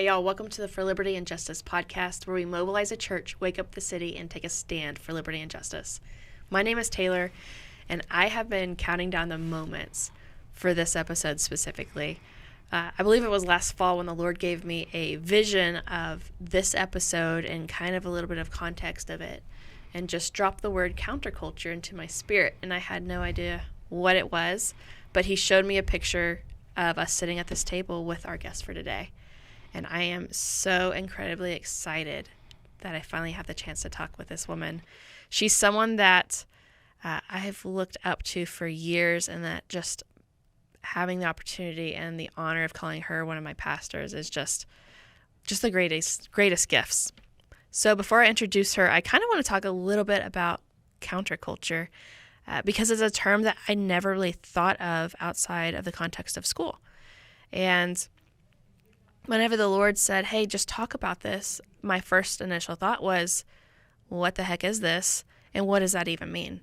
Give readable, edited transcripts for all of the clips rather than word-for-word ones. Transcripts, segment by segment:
Hey, y'all, welcome to the For Liberty and Justice podcast, where we mobilize a church, wake up the city, and take a stand for liberty and justice. My name is Taylor, and I have been counting down the moments for this episode specifically. I believe it was last fall when the Lord gave me a vision of this episode and kind of a little bit of context of it, and just dropped the word counterculture into my spirit, and I had no idea what it was, but he showed me a picture of us sitting at this table with our guest for today. And I am so incredibly excited that I finally have the chance to talk with this woman. She's someone that I have looked up to for years, and that just having the opportunity and the honor of calling her one of my pastors is just the greatest gifts. So before I introduce her, I kind of want to talk a little bit about counterculture because it's a term that I never really thought of outside of the context of school. And whenever the Lord said, hey, just talk about this, my first initial thought was, what the heck is this? And what does that even mean?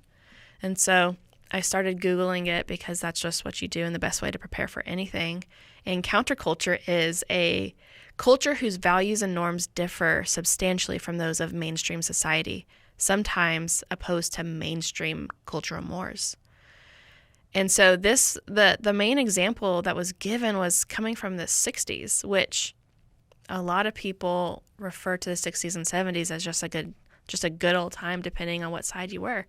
And so I started Googling it because that's just what you do and the best way to prepare for anything. And counterculture is a culture whose values and norms differ substantially from those of mainstream society, sometimes opposed to mainstream cultural mores. And so the main example that was given was coming from the 60s, which a lot of people refer to the 60s and 70s as just a good old time, depending on what side you were.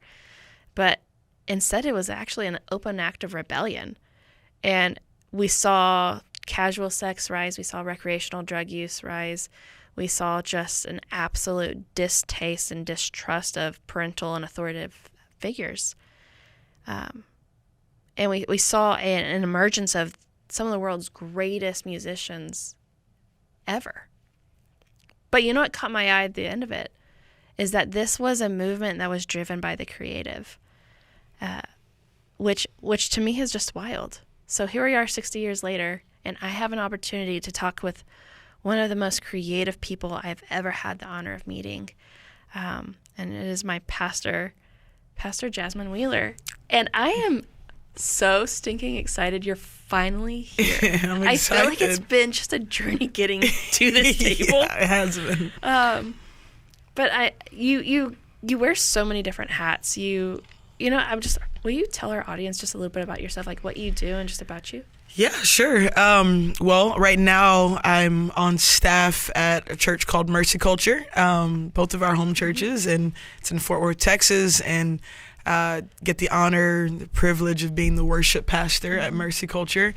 But instead, it was actually an open act of rebellion. And we saw casual sex rise. We saw recreational drug use rise. We saw just an absolute distaste and distrust of parental and authoritative figures. And we saw an emergence of some of the world's greatest musicians ever. But you know what caught my eye at the end of it is that this was a movement that was driven by the creative, which to me is just wild. So here we are 60 years later, and I have an opportunity to talk with one of the most creative people I've ever had the honor of meeting. And it is my Pastor Jasmine Weiler. And I am so stinking excited you're finally here. I'm excited. I feel like it's been just a journey getting to this table. Yeah, it has been. But you wear so many different hats. Will you tell our audience just a little bit about yourself, like what you do and just about you? Yeah, sure. Well, right now I'm on staff at a church called Mercy Culture, both of our home churches, and it's in Fort Worth, Texas, and get the honor, the privilege of being the worship pastor at Mercy Culture.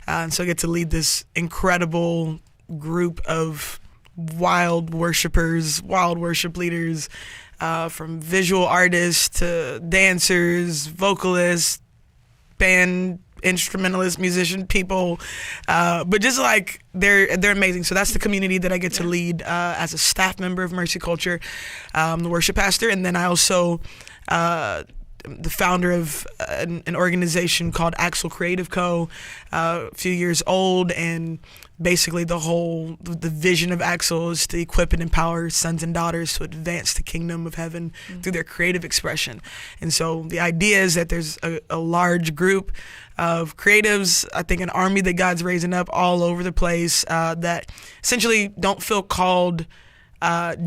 And so I get to lead this incredible group of wild worshipers, wild worship leaders, from visual artists to dancers, vocalists, band instrumentalist, musician people, but just like they're amazing. So that's the community that I get to lead as a staff member of Mercy Culture, the worship pastor, and then I also the founder of an organization called Axel Creative Co., a few years old, and basically the vision of Axel is to equip and empower sons and daughters to advance the kingdom of heaven through their creative expression. And so the idea is that there's a large group of creatives, I think an army that God's raising up all over the place, that essentially don't feel called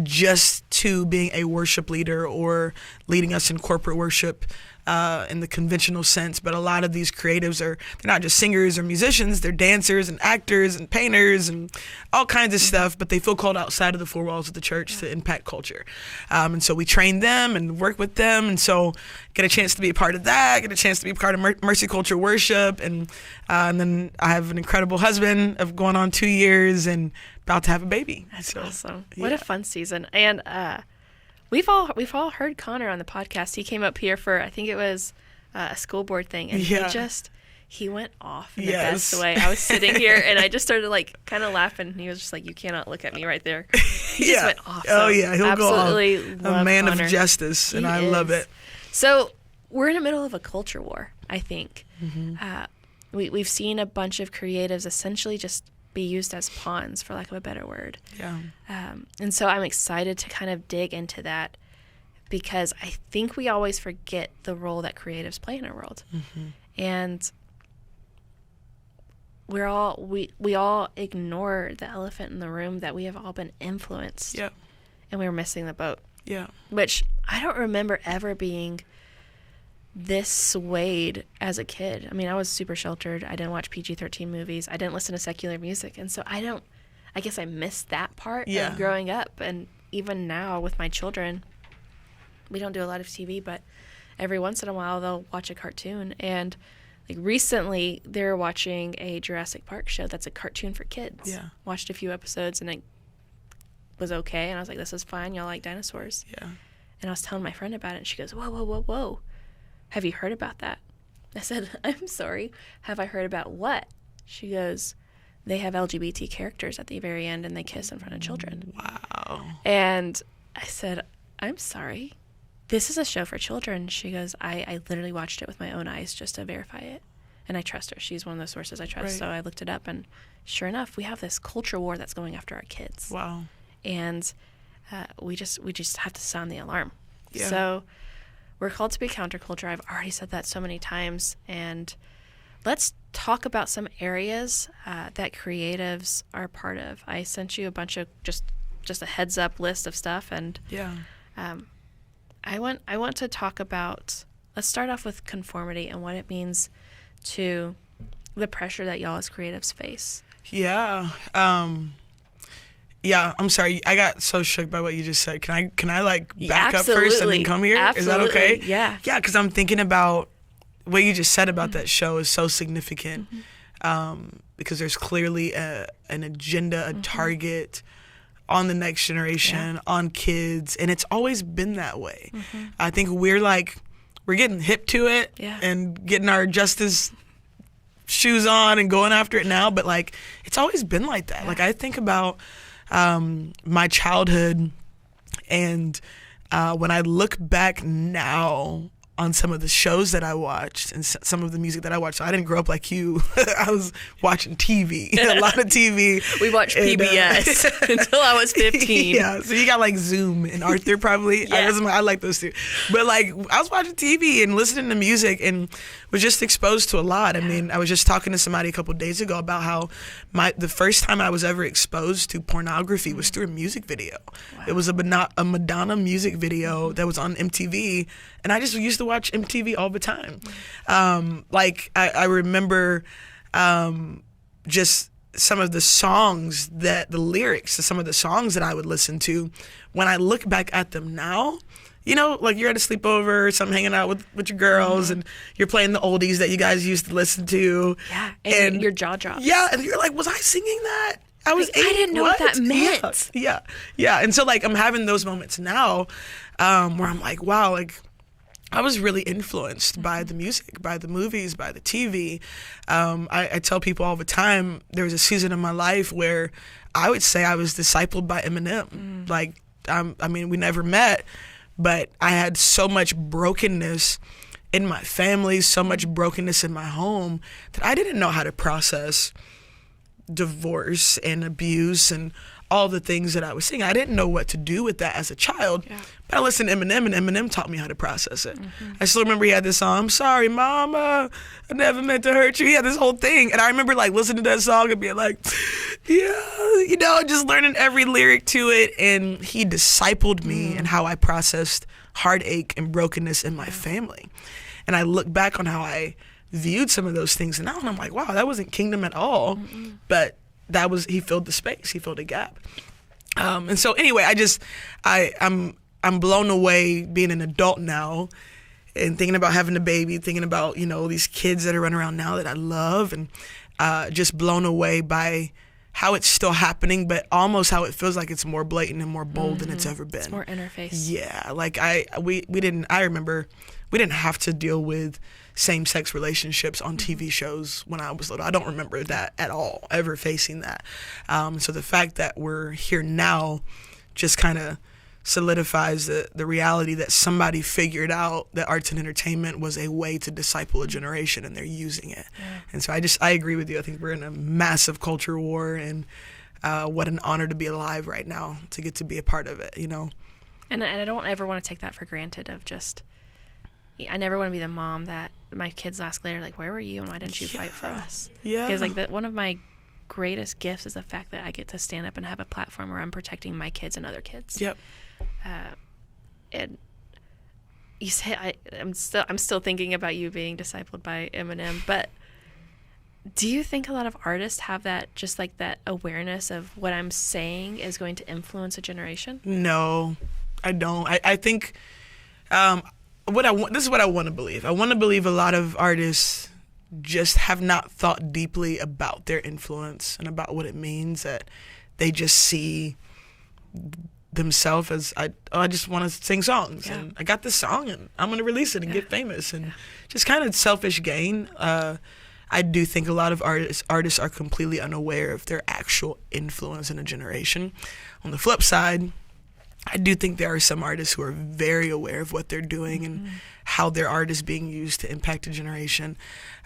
just to being a worship leader or leading us in corporate worship in the conventional sense, but a lot of these creatives they're not just singers or musicians, they're dancers and actors and painters and all kinds of stuff, but they feel called outside of the four walls of the church to impact culture. And so we train them and work with them, and so get a chance to be a part of that, get a chance to be a part of Mercy Culture worship, and then I have an incredible husband of going on 2 years and about to have a baby. That's awesome. Yeah. What a fun season. And we've all heard Connor on the podcast. He came up here for, I think it was a school board thing, and he went off in the best way. I was sitting here and I just started like kind of laughing, and he was just like, you cannot look at me right there. He just went off. So He'll go off. A man Connor. Of justice, and I love it. So we're in the middle of a culture war, I think. We've seen a bunch of creatives essentially just be used as pawns, for lack of a better word. Yeah. And so I'm excited to kind of dig into that, because I think we always forget the role that creatives play in our world. And we all ignore the elephant in the room, that we have all been influenced. Yeah. And we were missing the boat. Yeah. Which I don't remember ever being this swayed as a kid. I mean, I was super sheltered. I didn't watch PG-13 movies. I didn't listen to secular music. And so I guess I missed that part of growing up. And even now with my children, we don't do a lot of TV, but every once in a while they'll watch a cartoon. And like recently they were watching a Jurassic Park show that's a cartoon for kids. Yeah. Watched a few episodes and it was okay. And I was like, this is fine. Y'all like dinosaurs. Yeah. And I was telling my friend about it and she goes, whoa, whoa, whoa, whoa. Have you heard about that? I said, I'm sorry. Have I heard about what? She goes, they have LGBT characters at the very end and they kiss in front of children. Wow. And I said, I'm sorry. This is a show for children. She goes, I literally watched it with my own eyes just to verify it. And I trust her. She's one of those sources I trust. Right. So I looked it up and sure enough, we have this culture war that's going after our kids. Wow. And we just have to sound the alarm. Yeah. So we're called to be counterculture. I've already said that so many times. And let's talk about some areas that creatives are part of. I sent you a bunch of just a heads up list of stuff. And I want to talk about, let's start off with conformity and what it means to the pressure that y'all as creatives face. Yeah. Yeah, I'm sorry. I got so shook by what you just said. Can I like back up first and then come here? Absolutely. Is that okay? Yeah. Yeah, because I'm thinking about what you just said about that show is so significant, because there's clearly an agenda, a target on the next generation, on kids, and it's always been that way. I think we're getting hip to it and getting our justice shoes on and going after it now, but like it's always been like that. Like I think about my childhood, and when I look back now on some of the shows that I watched and some of the music that I watched. So I didn't grow up like you. I was watching TV, a lot of TV. We watched PBS until I was 15. Yeah, so you got like Zoom and Arthur probably. I like those two. But like I was watching TV and listening to music and was just exposed to a lot. I mean, I was just talking to somebody a couple of days ago about how the first time I was ever exposed to pornography was through a music video. Wow. It was a Madonna music video that was on MTV, and I just used to watch MTV all the time. I remember just some of the songs the lyrics to some of the songs that I would listen to. When I look back at them now, you know, like you're at a sleepover or something, hanging out with your girls, and you're playing the oldies that you guys used to listen to. Yeah, and your jaw drops. Yeah, and you're like, was I singing that? I was 8. I didn't know what that meant. Yeah. And so like I'm having those moments now where I'm like, wow, like I was really influenced by the music, by the movies, by the TV. I tell people all the time, there was a season in my life where I would say I was discipled by Eminem. Like, I mean, we never met, but I had so much brokenness in my family, so much brokenness in my home that I didn't know how to process divorce and abuse and all the things that I was seeing. I didn't know what to do with that as a child, but I listened to Eminem, and Eminem taught me how to process it. I still remember he had this song, I'm sorry, mama, I never meant to hurt you. He had this whole thing, and I remember like listening to that song and being like, yeah, you know, just learning every lyric to it, and he discipled me in how I processed heartache and brokenness in my family. And I look back on how I viewed some of those things now, and I'm like, wow, that wasn't kingdom at all, but that was, he filled the space, he filled a gap. And so anyway, I'm blown away being an adult now and thinking about having a baby, thinking about, you know, these kids that are running around now that I love, and just blown away by how it's still happening, but almost how it feels like it's more blatant and more bold than it's ever been. It's more interface. Yeah, like I remember we didn't have to deal with same-sex relationships on TV shows when I was little. I don't remember that at all, ever facing that. So the fact that we're here now just kind of solidifies the reality that somebody figured out that arts and entertainment was a way to disciple a generation, and they're using it. Yeah. And so I agree with you. I think we're in a massive culture war, and what an honor to be alive right now, to get to be a part of it, you know? And I don't ever want to take that for granted of I never want to be the mom that my kids ask later, like, where were you and why didn't you fight for us? Yeah. Because like one of my greatest gifts is the fact that I get to stand up and have a platform where I'm protecting my kids and other kids. Yep. And you say I'm still thinking about you being discipled by Eminem, but do you think a lot of artists have that, just like that awareness of what I'm saying is going to influence a generation? No, I don't. I think this is what I want to believe. I want to believe a lot of artists just have not thought deeply about their influence and about what it means, that they just see themselves as I just want to sing songs, and I got this song and I'm going to release it and get famous, and just kind of selfish gain. I do think a lot of artists are completely unaware of their actual influence in a generation. On the flip side, I do think there are some artists who are very aware of what they're doing and how their art is being used to impact a generation.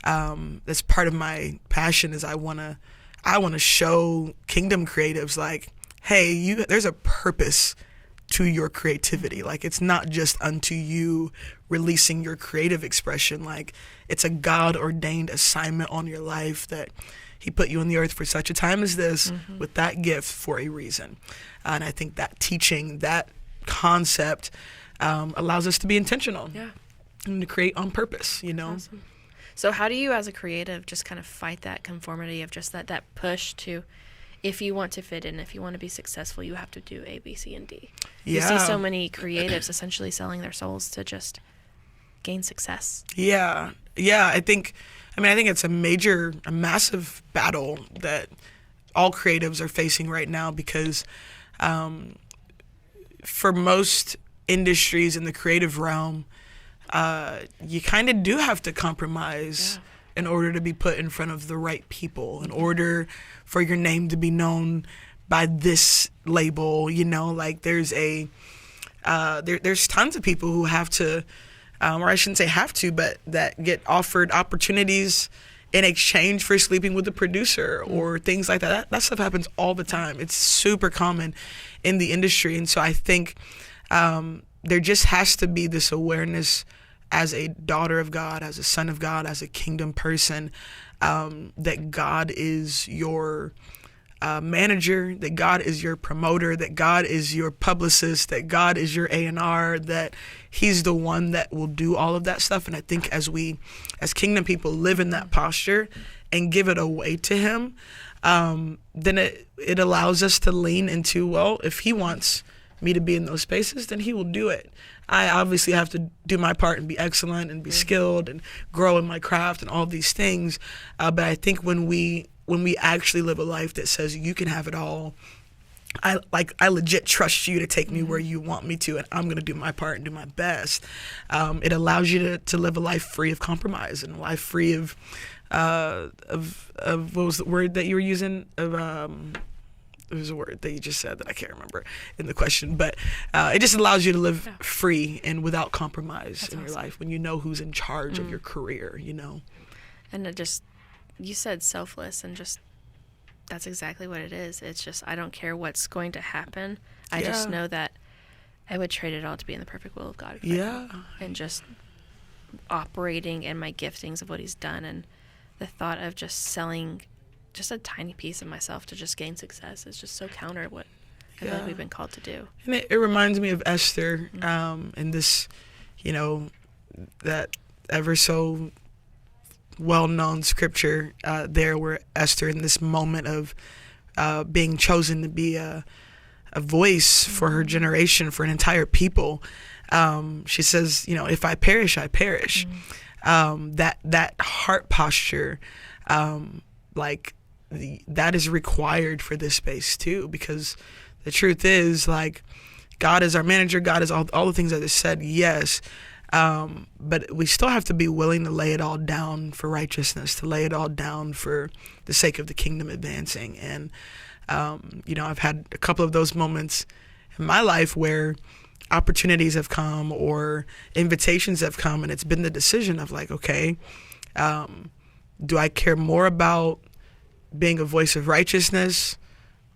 That's part of my passion, is I want to show kingdom creatives, like, hey, there's a purpose to your creativity. Like, it's not just unto you releasing your creative expression. Like, it's a God-ordained assignment on your life, that he put you on the earth for such a time as this, with that gift for a reason. And I think that teaching, that concept, allows us to be intentional and to create on purpose, you know? Awesome. So how do you as a creative just kind of fight that conformity of just that push to, if you want to fit in, if you want to be successful, you have to do A, B, C, and D. You see so many creatives essentially selling their souls to just gain success. Yeah. I think it's a massive battle that all creatives are facing right now, because for most industries in the creative realm, you kind of do have to compromise in order to be put in front of the right people, in order for your name to be known by this label, you know. Like, there's there's tons of people who have to, or I shouldn't say have to, but that get offered opportunities in exchange for sleeping with the producer or things like that. That stuff happens all the time. It's super common in the industry. And so I think there just has to be this awareness as a daughter of God, as a son of God, as a kingdom person, that God is your manager, that God is your promoter, that God is your publicist, that God is your A&R, that he's the one that will do all of that stuff. And I think as kingdom people live in that posture and give it away to him, then it allows us to lean into, well, if he wants me to be in those spaces, then he will do it. I obviously have to do my part and be excellent and be skilled and grow in my craft and all these things. But I think when we actually live a life that says you can have it all, I legit trust you to take me where you want me to, and I'm going to do my part and do my best. It allows you to live a life free of compromise and a life free of what was the word that you were using? There's a word that you just said that I can't remember in the question, but it just allows you to live free and without compromise in your life, when you know who's in charge of your career, you know. And you said selfless, and just that's exactly what it is. It's just, I don't care what's going to happen. I just know that I would trade it all to be in the perfect will of God. And just operating in my giftings of what he's done, and the thought of just selling just a tiny piece of myself to just gain success is just so counter what I feel like we've been called to do. And it reminds me of Esther, and this, you know, that ever so well-known scripture there, where Esther, in this moment of being chosen to be a voice for her generation, for an entire people, she says, you know, if I perish, I perish. That heart posture, that is required for this space too, because the truth is, like, God is our manager, God is all the things I just said, yes, but we still have to be willing to lay it all down for righteousness, to lay it all down for the sake of the kingdom advancing. And you know, I've had a couple of those moments in my life where opportunities have come or invitations have come, and it's been the decision of, like, okay, do I care more about being a voice of righteousness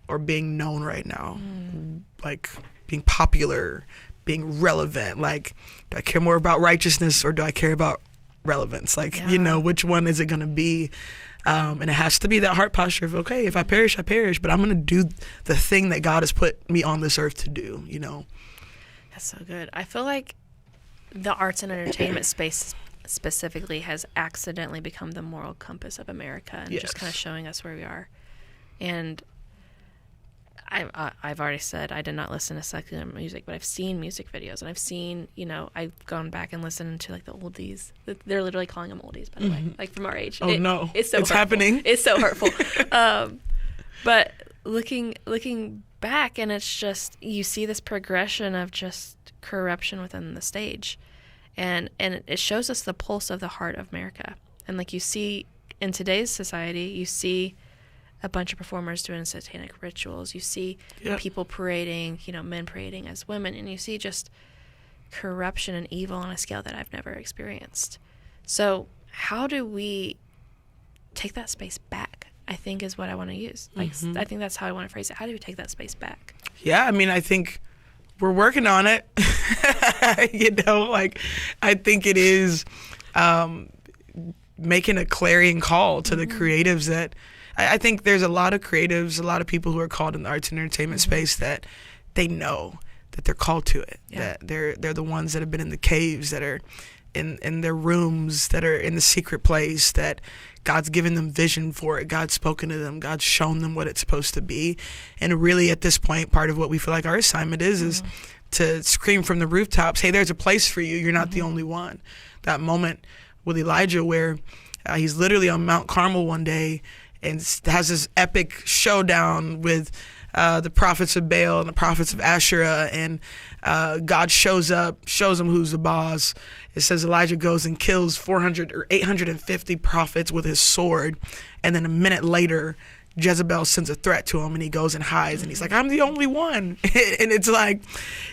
or being known right now? Like, being popular, being relevant. Like, do I care more about righteousness, or do I care about relevance. Like, which one is it going to be? And it has to be that heart posture of, okay, if I perish, I perish, but I'm going to do the thing that God has put me on this earth to do, That's so good. I feel like the arts and entertainment space specifically has accidentally become the moral compass of America, and just kind of showing us where we are. And I've already said I did not listen to secular music, but I've seen music videos, and I've seen, I've gone back and listened to like the oldies. They're literally calling them oldies, by the way, like from our age. Oh no, it's so hurtful. Happening. It's so hurtful. But looking back, and it's just, you see this progression of just corruption within the stage, and it shows us the pulse of the heart of America. And like you see in today's society, you see a bunch of performers doing satanic rituals. You see people parading, men parading as women, and you see just corruption and evil on a scale that I've never experienced. So how do we take that space back, I think, is what I want to use. Like, I think that's how I want to phrase it. How do we take that space back? Yeah, I mean, I think we're working on it. I think it is making a clarion call to the creatives that I think there's a lot of creatives, a lot of people who are called in the arts and entertainment space that they know that they're called to it, that they're the ones that have been in the caves, that are in their rooms, that are in the secret place, that God's given them vision for it. God's spoken to them. God's shown them what it's supposed to be. And really at this point, part of what we feel like our assignment is to scream from the rooftops, hey, there's a place for you. You're not the only one. That moment with Elijah where he's literally on Mount Carmel one day and has this epic showdown with the prophets of Baal and the prophets of Asherah, and God shows up, shows him who's the boss. It says Elijah goes and kills 400 or 850 prophets with his sword, and then a minute later, Jezebel sends a threat to him, and he goes and hides, and he's like, I'm the only one. And it's like,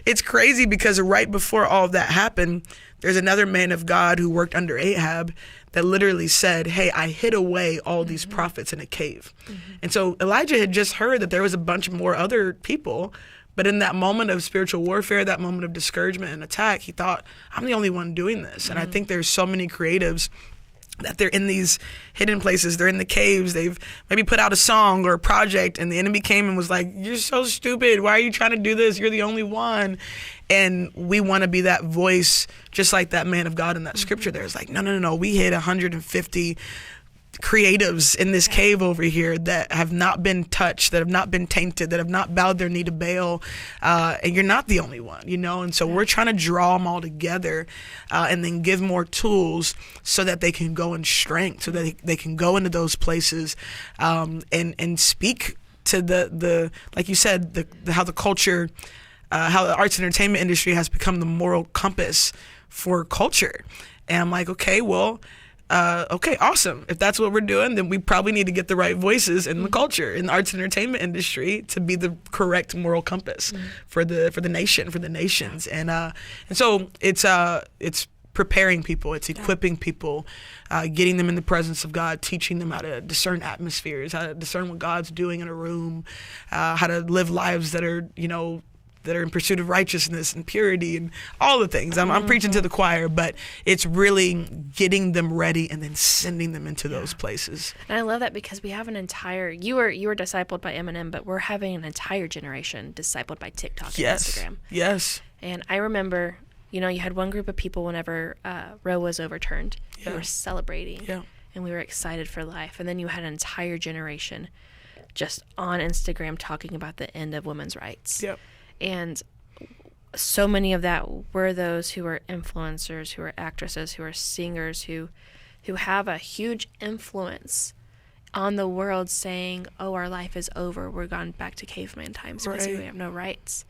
it's crazy because right before all of that happened, there's another man of God who worked under Ahab that literally said, hey, I hid away all these prophets in a cave. And so Elijah had just heard that there was a bunch more other people, but in that moment of spiritual warfare, that moment of discouragement and attack, he thought, I'm the only one doing this. And I think there's so many creatives that they're in these hidden places, they're in the caves, they've maybe put out a song or a project, and the enemy came and was like, you're so stupid, why are you trying to do this? You're the only one. And we want to be that voice, just like that man of God in that scripture there. It's like, no, we hit 150 creatives in this cave over here that have not been touched, that have not been tainted, that have not bowed their knee to Baal, and you're not the only one, and so we're trying to draw them all together and then give more tools so that they can go in strength, so that they can go into those places and speak to the like you said, the how the culture, how the arts and entertainment industry has become the moral compass for culture. And I'm like, okay, well, okay, awesome. If that's what we're doing, then we probably need to get the right voices in the culture, in the arts and entertainment industry, to be the correct moral compass for the nation, for the nations. And so it's preparing people, it's equipping people, getting them in the presence of God, teaching them how to discern atmospheres, how to discern what God's doing in a room, how to live lives that are, that are in pursuit of righteousness and purity and all the things. I'm preaching to the choir, but it's really getting them ready and then sending them into those places. And I love that because we have an entire, you were discipled by Eminem, but we're having an entire generation discipled by TikTok and Instagram. Yes. And I remember, you had one group of people whenever Roe was overturned, who were celebrating, and we were excited for life. And then you had an entire generation just on Instagram talking about the end of women's rights. Yep. And so many of that were those who are influencers, who are actresses, who are singers, who have a huge influence on the world, saying, oh, our life is over. We're gone back to caveman times because we have no rights.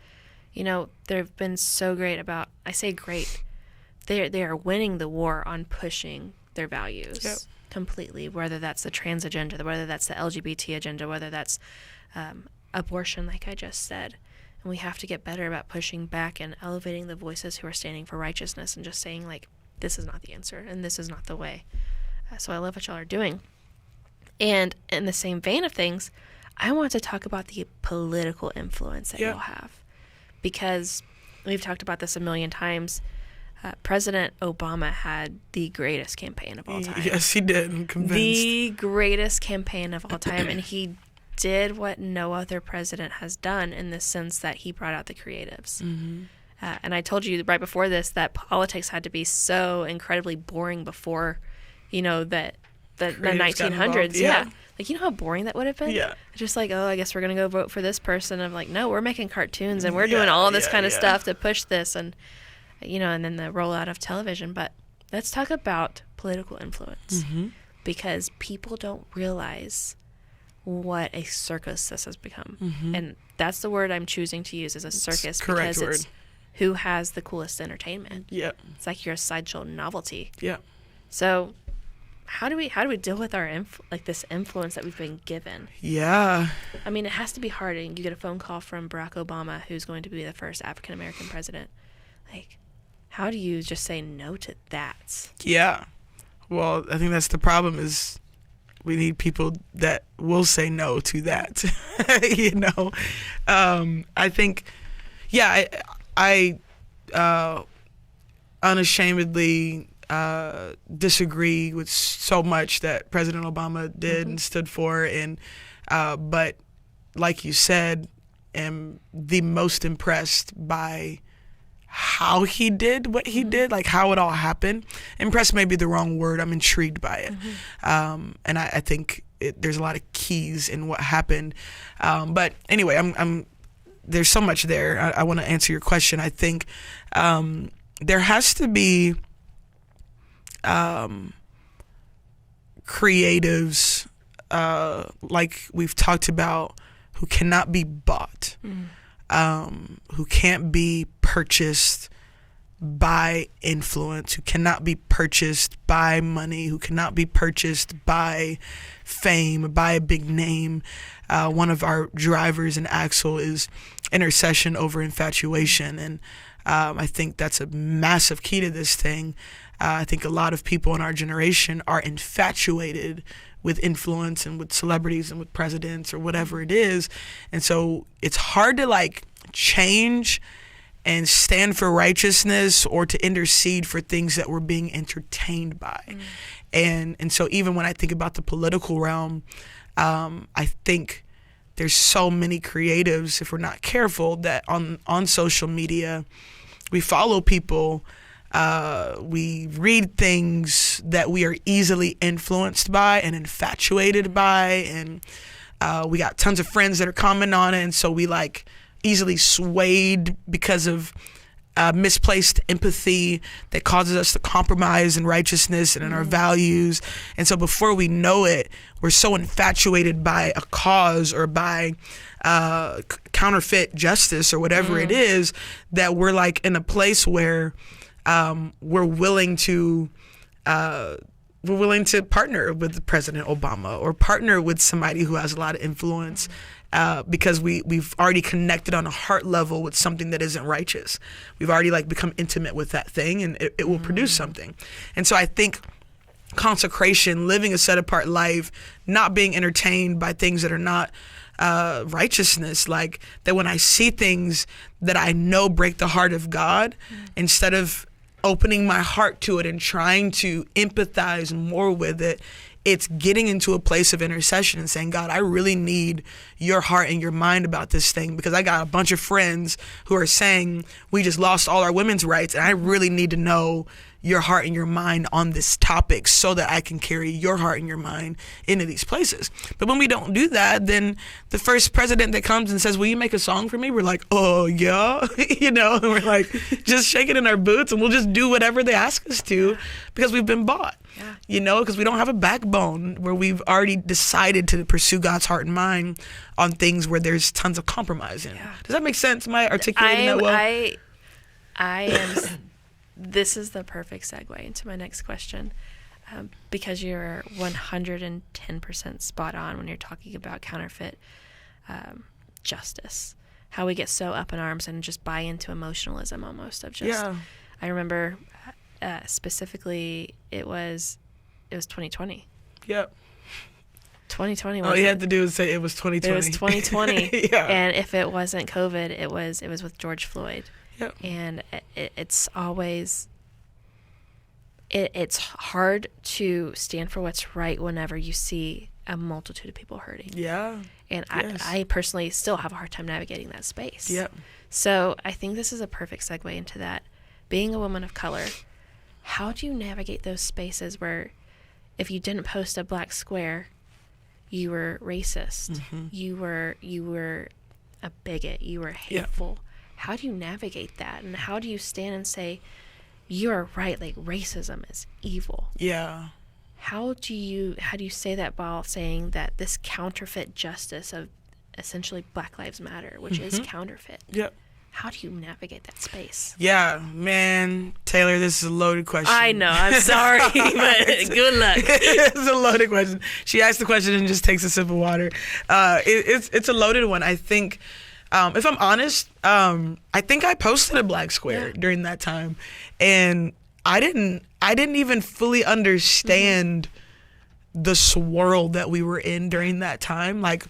They've been so great about, I say great, they are winning the war on pushing their values completely, whether that's the trans agenda, whether that's the LGBT agenda, whether that's abortion, like I just said. And we have to get better about pushing back and elevating the voices who are standing for righteousness and just saying, like, this is not the answer and this is not the way. So I love what y'all are doing. And in the same vein of things, I want to talk about the political influence that y'all have. Because we've talked about this a million times. President Obama had the greatest campaign of all time. Yes, he did. I'm convinced. The greatest campaign of all time. And he did what no other president has done in the sense that he brought out the creatives. Mm-hmm. And I told you right before this that politics had to be so incredibly boring before, that the 1900s. Yeah. Like, you know how boring that would have been? Yeah. Just like, oh, I guess we're going to go vote for this person. I'm like, no, we're making cartoons and we're doing all this kind of stuff to push this. And, and then the rollout of television. But let's talk about political influence, because people don't realize what a circus this has become. And that's the word I'm choosing to use, as a circus, because it's who has the coolest entertainment. Yeah. It's like you're a sideshow novelty. Yeah. So how do we deal with our this influence that we've been given? Yeah. I mean, it has to be hard. And you get a phone call from Barack Obama, who's going to be the first African American president. Like, how do you just say no to that? Yeah. Well, I think that's the problem, is we need people that will say no to that. I think, I unashamedly disagree with so much that President Obama did and stood for, and but like you said, am the most impressed by how he did what he did, like how it all happened. Impressed may be the wrong word. I'm intrigued by it. And I think there's a lot of keys in what happened. But anyway, I'm there's so much there. I want to answer your question. I think there has to be creatives, like we've talked about, who cannot be bought. Who can't be purchased by influence, who cannot be purchased by money, who cannot be purchased by fame, by a big name. One of our drivers in Axel is intercession over infatuation, and I think that's a massive key to this thing. I think a lot of people in our generation are infatuated with influence and with celebrities and with presidents or whatever it is. And so it's hard to change and stand for righteousness or to intercede for things that we're being entertained by. And so even when I think about the political realm, I think there's so many creatives, if we're not careful, that on social media, we follow people, we read things that we are easily influenced by and infatuated by, and we got tons of friends that are commenting on it, and so we easily swayed because of misplaced empathy that causes us to compromise in righteousness and in our values. And so before we know it, we're so infatuated by a cause or by counterfeit justice or whatever it is, that we're in a place where we're willing to partner with President Obama or partner with somebody who has a lot of influence, because we've already connected on a heart level with something that isn't righteous. We've already become intimate with that thing, and it will produce something. And so I think consecration, living a set apart life, not being entertained by things that are not righteousness, that when I see things that I know break the heart of God, instead of opening my heart to it and trying to empathize more with it, it's getting into a place of intercession and saying, God, I really need your heart and your mind about this thing, because I got a bunch of friends who are saying we just lost all our women's rights, and I really need to know your heart and your mind on this topic so that I can carry your heart and your mind into these places. But when we don't do that, then the first president that comes and says, will you make a song for me? We're like, oh yeah, and we're just shaking in our boots, and we'll just do whatever they ask us to, because we've been bought. Because we don't have a backbone, where we've already decided to pursue God's heart and mind on things where there's tons of compromise in. Does that make sense? Am I articulating that well? I am. This is the perfect segue into my next question, because you're 110% spot on when you're talking about counterfeit justice. How we get so up in arms and just buy into emotionalism almost of just. Yeah. I remember specifically it was 2020. Yep. 2020 was. All you had to do was say it was 2020. It was 2020. Yeah. And if it wasn't COVID, it was with George Floyd. Yep. And it's always it's hard to stand for what's right whenever you see a multitude of people hurting. Yeah. And Yes. I personally still have a hard time navigating that space. Yep. So I think this is a perfect segue into that. Being a woman of color, how do you navigate those spaces where if you didn't post a black square, you were racist, you were a bigot, you were hateful? How do you navigate that? And how do you stand and say, you are right, like racism is evil? Yeah. How do you say that while saying that this counterfeit justice of essentially Black Lives Matter, which is counterfeit? Yep. How do you navigate that space? Yeah, man, Taylor, this is a loaded question. I know, I'm sorry, but good luck. It's a loaded question. She asked the question and just takes a sip of water. It's a loaded one. I think, if I'm honest, I think I posted a black square during that time, and I didn't even fully understand the swirl that we were in during that time. Like,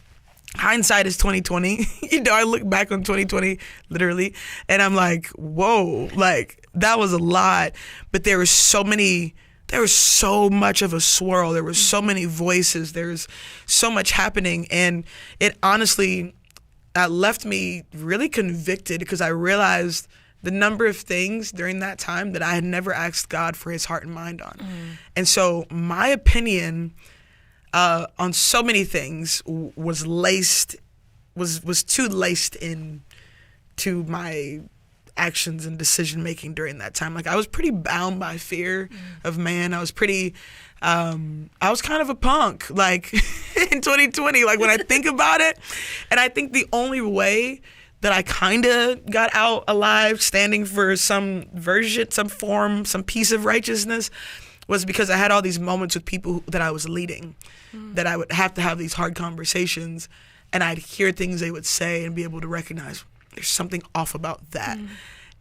hindsight is 2020. I look back on 2020 literally, and I'm like, whoa, like that was a lot. But there was so much of a swirl. There were so many voices. There was so much happening, and it honestly left me really convicted, because I realized the number of things during that time that I had never asked God for his heart and mind on. And so my opinion on so many things was too laced in to my actions and decision making during that time. Like, I was pretty bound by fear of man. I was pretty I was kind of a punk, like in 2020, like when I think about it. And I think the only way that I kind of got out alive, standing for some version, some form, some piece of righteousness, was because I had all these moments with people that I was leading, that I would have to have these hard conversations, and I'd hear things they would say and be able to recognize there's something off about that.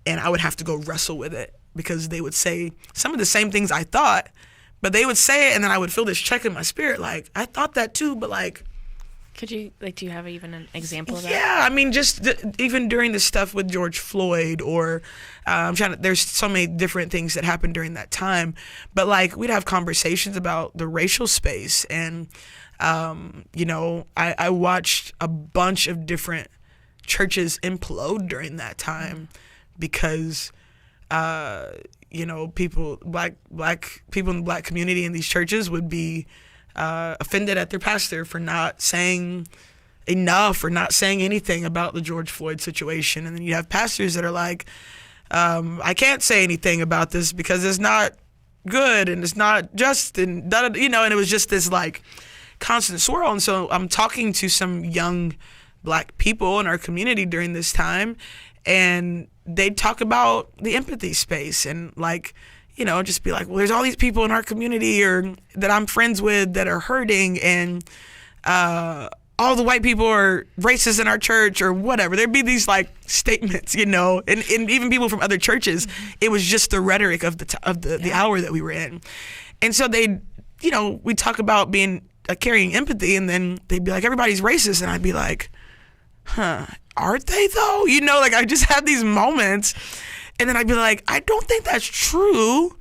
And I would have to go wrestle with it, because they would say some of the same things I thought, but they would say it, and then I would feel this check in my spirit, like, I thought that too, but like, could you, like, do you have even an example of that? Yeah, I mean, just even during the stuff with George Floyd, or there's so many different things that happened during that time. But like, we'd have conversations about the racial space, and I watched a bunch of different churches implode during that time, because people, black people in the black community in these churches would be offended at their pastor for not saying enough or not saying anything about the George Floyd situation. And then you have pastors that are like, I can't say anything about this because it's not good and it's not just, and and it was just this like constant swirl. And so I'm talking to some young black people in our community during this time, and they'd talk about the empathy space, and like, just be like, well, there's all these people in our community or that I'm friends with that are hurting, and all the white people are racist in our church or whatever. There'd be these like statements, and even people from other churches. It was just the rhetoric of the hour that we were in. And so we talk about being carrying empathy, and then they'd be like, everybody's racist. And I'd be like, aren't they though? Like, I just had these moments. And then I'd be like, I don't think that's true.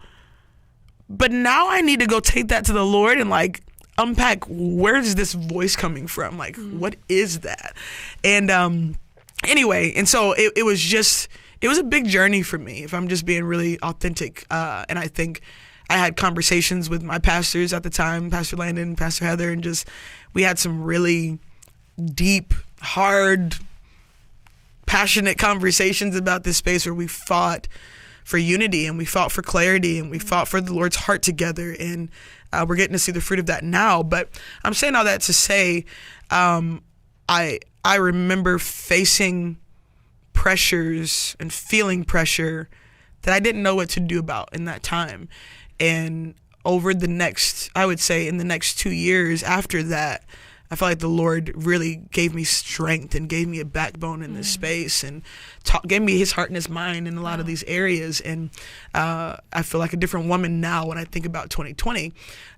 But now I need to go take that to the Lord and like unpack, where is this voice coming from? Like, what is that? And anyway, and so it was a big journey for me, if I'm just being really authentic. And I think I had conversations with my pastors at the time, Pastor Landon, Pastor Heather, and just, we had some really deep, hard, passionate conversations about this space where we fought for unity, and we fought for clarity, and we fought for the Lord's heart together, and we're getting to see the fruit of that now. But I'm saying all that to say, I remember facing pressures and feeling pressure that I didn't know what to do about in that time. And over the next, I would say in the next 2 years after that, I felt like the Lord really gave me strength and gave me a backbone in this space, and gave me his heart and his mind in a lot of these areas. And I feel like a different woman now when I think about 2020.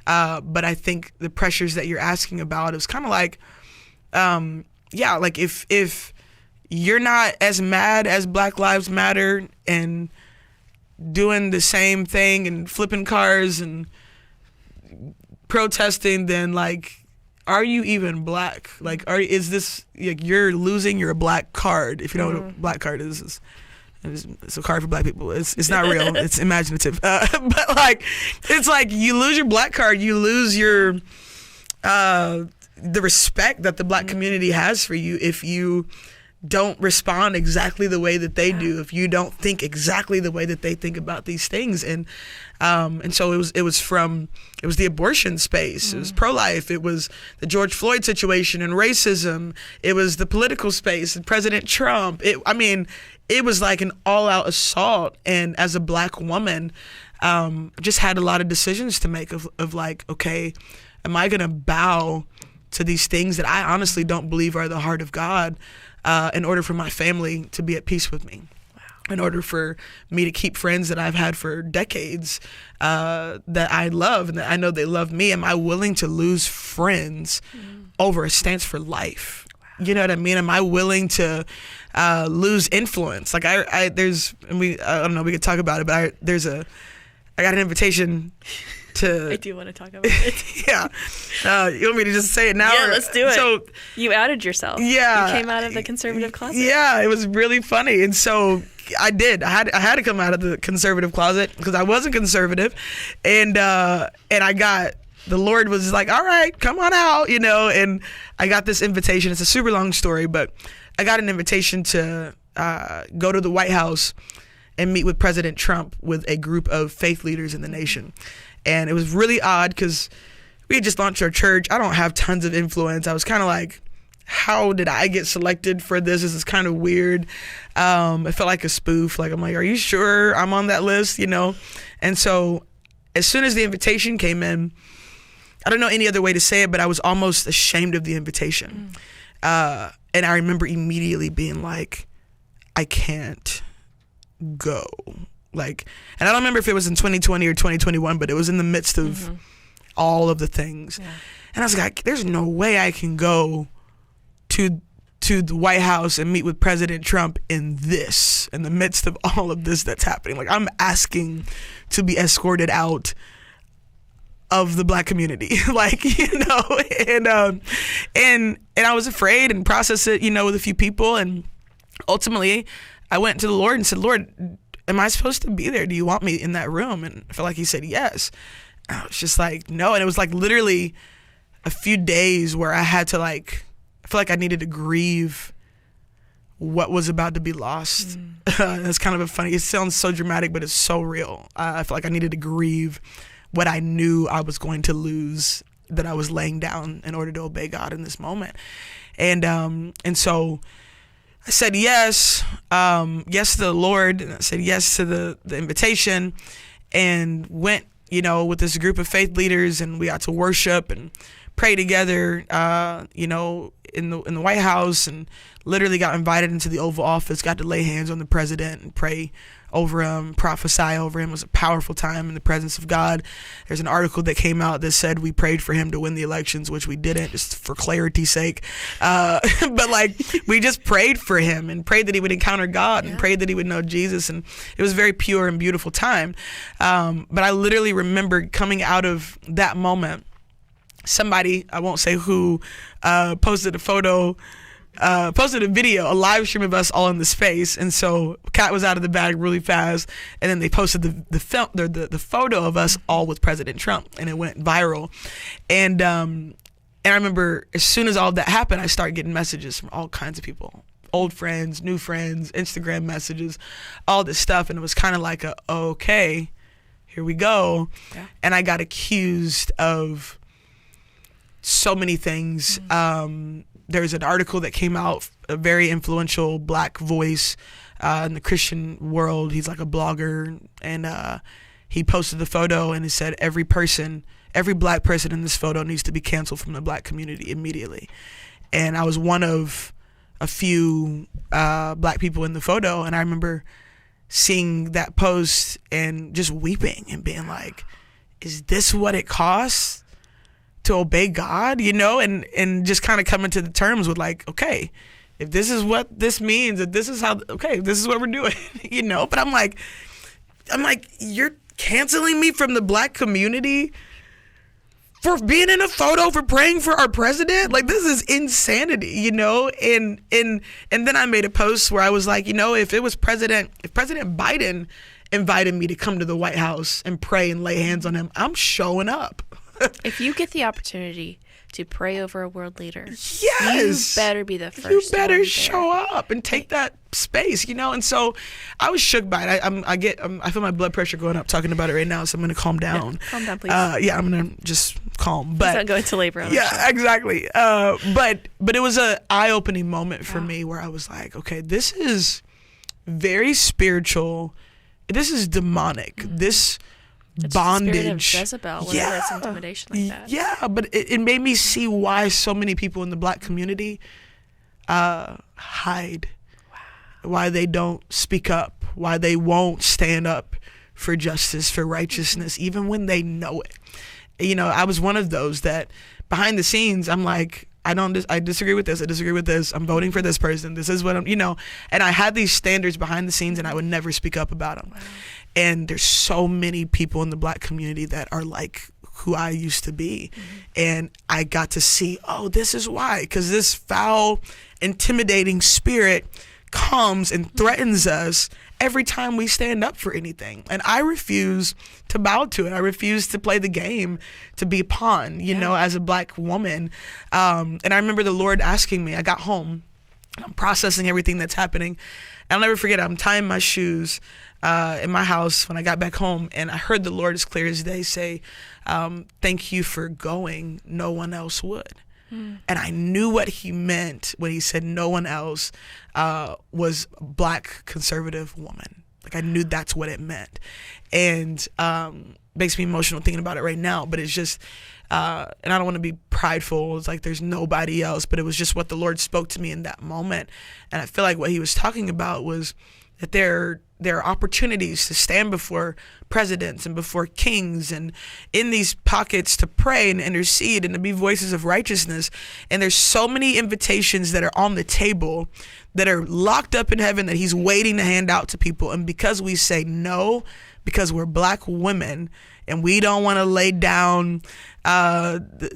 But I think the pressures that you're asking about is kind of like, like if you're not as mad as Black Lives Matter, and doing the same thing and flipping cars and protesting, then like, are you even black? Like, is this, like, you're losing your black card? If you know what a black card is, it's a card for black people. It's not real. It's imaginative. But like, it's like you lose your black card, you lose your the respect that the black community has for you if you don't respond exactly the way that they do, if you don't think exactly the way that they think about these things. And so it was the abortion space, it was pro-life, it was the George Floyd situation and racism, it was the political space and President Trump. It was like an all-out assault. And as a black woman, just had a lot of decisions to make of like, okay, am I gonna bow to these things that I honestly don't believe are the heart of God, in order for my family to be at peace with me? Wow. In order for me to keep friends that I've had for decades, that I love and that I know they love me, am I willing to lose friends over a stance for life? Wow. You know what I mean? Am I willing to lose influence? Like I don't know, we could talk about it, but I got an invitation to. I do want to talk about it. Yeah. You want me to just say it now? Yeah, let's do it. So, you outed yourself. Yeah. You came out of the conservative closet. Yeah, it was really funny. And so I did. I had to come out of the conservative closet because I wasn't conservative. And I got, the Lord was like, all right, come on out, you know, and I got this invitation. It's a super long story, but I got an invitation to go to the White House and meet with President Trump with a group of faith leaders in the nation. And it was really odd because we had just launched our church. I don't have tons of influence. I was kind of like, how did I get selected for this? This is kind of weird. It felt like a spoof. Like, I'm like, are you sure I'm on that list? You know? And so as soon as the invitation came in, I don't know any other way to say it, but I was almost ashamed of the invitation. And I remember immediately being like, I can't go. Like, and I don't remember if it was in 2020 or 2021, but it was in the midst of all of the things. Yeah. And I was like, there's no way I can go to the White House and meet with President Trump in the midst of all of this that's happening. Like, I'm asking to be escorted out of the black community, like, you know, and I was afraid and processed it, you know, with a few people. And ultimately I went to the Lord and said, Lord, am I supposed to be there? Do you want me in that room? And I felt like he said yes. And I was just like, no. And it was like literally a few days where I had to like, I feel like I needed to grieve what was about to be lost. That's kind of a funny, it sounds so dramatic, but it's so real. I feel like I needed to grieve what I knew I was going to lose, that I was laying down in order to obey God in this moment. And so I said yes to the Lord, and I said yes to the invitation, and went, you know, with this group of faith leaders, and we got to worship and pray together, you know, in the White House, and literally got invited into the Oval Office, got to lay hands on the president and pray over him, prophesy over him. It was a powerful time in the presence of God. There's an article that came out that said we prayed for him to win the elections, which we didn't, just for clarity's sake. But like, we just prayed for him and prayed that he would encounter God and prayed that he would know Jesus. And it was a very pure and beautiful time. But I literally remember coming out of that moment, somebody, I won't say who, posted a video, a live stream of us all in the space. And so Kat was out of the bag really fast, and then they posted the photo of us all with President Trump, and it went viral. And I remember as soon as all of that happened, I started getting messages from all kinds of people, old friends, new friends, Instagram messages, all this stuff. And it was kind of like okay, here we go. Yeah. And I got accused of so many things. There's an article that came out, a very influential black voice in the Christian world. He's like a blogger, and he posted the photo, and he said every black person in this photo needs to be canceled from the black community immediately. And I was one of a few black people in the photo, and I remember seeing that post and just weeping and being like, is this what it costs to obey God, you know? And just kind of coming to the terms with like, okay, if this is what this means, if this is how, okay, this is what we're doing, you know? But I'm like, I'm like, you're canceling me from the Black community for being in a photo for praying for our president? Like, this is insanity, you know? And then I made a post where I was like, you know, if President Biden invited me to come to the White House and pray and lay hands on him, I'm showing up. If you get the opportunity to pray over a world leader, yes, you better be the first. You better show up and take that space, you know. And so I was shook by it. I feel my blood pressure going up talking about it right now, so I'm gonna calm down. Yeah, calm down, please. I'm gonna just calm. But it's not going to labor on yeah, exactly. But it was a eye-opening moment for me where I was like, okay, this is very spiritual. This is demonic. This it's bondage. The spirit of Jezebel, whenever it's intimidation like that. Yeah, but it made me see why so many people in the Black community hide. Wow. Why they don't speak up, why they won't stand up for justice, for righteousness, even when they know it. You know, I was one of those that behind the scenes, I'm like, I disagree with this. I disagree with this. I'm voting for this person. This is what I'm, you know, and I had these standards behind the scenes and I would never speak up about them. Wow. And there's so many people in the Black community that are like who I used to be. Mm-hmm. And I got to see, oh, this is why. Because this foul, intimidating spirit comes and threatens us every time we stand up for anything. And I refuse to bow to it. I refuse to play the game, to be a pawn, you know, as a Black woman. And I remember the Lord asking me, I got home, I'm processing everything that's happening. I'll never forget, I'm tying my shoes in my house when I got back home, and I heard the Lord as clear as day say, thank you for going, no one else would. And I knew what he meant when he said no one else was a Black conservative woman. Like, I knew that's what it meant. And makes me emotional thinking about it right now, but it's just, and I don't want to be prideful. It's like there's nobody else, but it was just what the Lord spoke to me in that moment. And I feel like what he was talking about was that there are opportunities to stand before presidents and before kings and in these pockets to pray and intercede and to be voices of righteousness. And there's so many invitations that are on the table that are locked up in heaven that he's waiting to hand out to people. And because we say no, because we're Black women and we don't want to lay down,